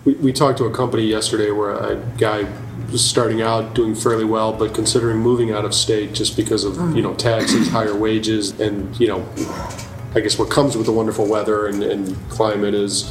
We talked to a company yesterday where a guy was starting out doing fairly well, but considering moving out of state just because of taxes, higher wages, and I guess what comes with the wonderful weather and climate is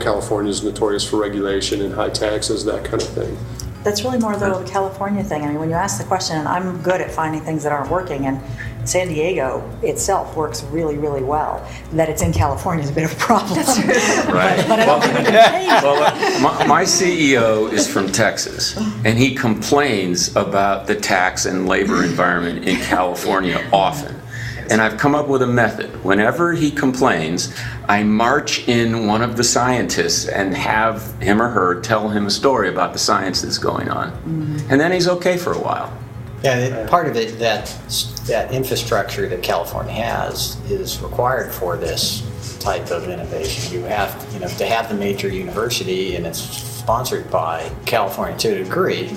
California is notorious for regulation and high taxes, that kind of thing. That's really more though a California thing. I mean, when you ask the question, and I'm good at finding things that aren't working, and San Diego itself works really, really well. That it's in California is a bit of a problem. That's right. But I don't think we can change my CEO is from Texas, and he complains about the tax and labor environment in California often. And I've come up with a method. Whenever he complains, I march in one of the scientists and have him or her tell him a story about the science that's going on. Mm-hmm. And then he's okay for a while. Yeah, part of it, that infrastructure that California has is required for this type of innovation. You have, to have the major university, and it's sponsored by California to a degree,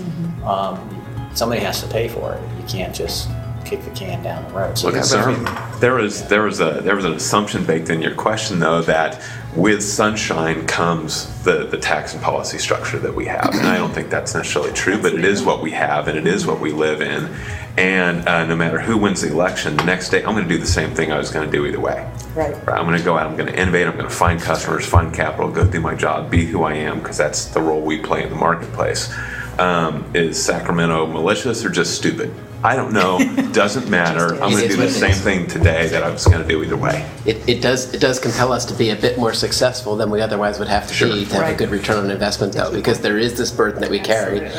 somebody has to pay for it. You can't just kick the can down the road. So there was an assumption baked in your question, though, that with sunshine comes the tax and policy structure that we have, and I don't think that's necessarily true, but it is what we have, and it is what we live in, and no matter who wins the election, the next day I'm going to do the same thing I was going to do either way. Right. I'm going to go out, I'm going to innovate, I'm going to find customers, find capital, go do my job, be who I am, because that's the role we play in the marketplace. Is Sacramento malicious or just stupid? I don't know. Doesn't matter. I'm going to do the same thing today that I was going to do either way. It does compel us to be a bit more successful than we otherwise would have to be to have a good return on investment, though, because there is this burden that we carry,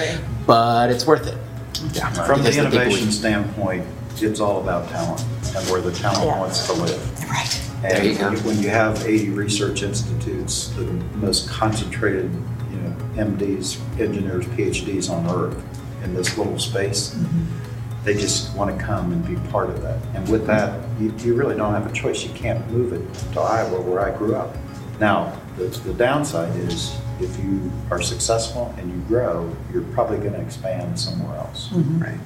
but it's worth it. Yeah. From the innovation standpoint, it's all about talent and where the talent wants to live. Right. And there you go. When you have 80 research institutes, the most concentrated, MDs, engineers, PhDs on Earth in this little space, they just want to come and be part of that. And with that, you really don't have a choice. You can't move it to Iowa, where I grew up. Now, the downside is if you are successful and you grow, you're probably going to expand somewhere else. Mm-hmm. Right?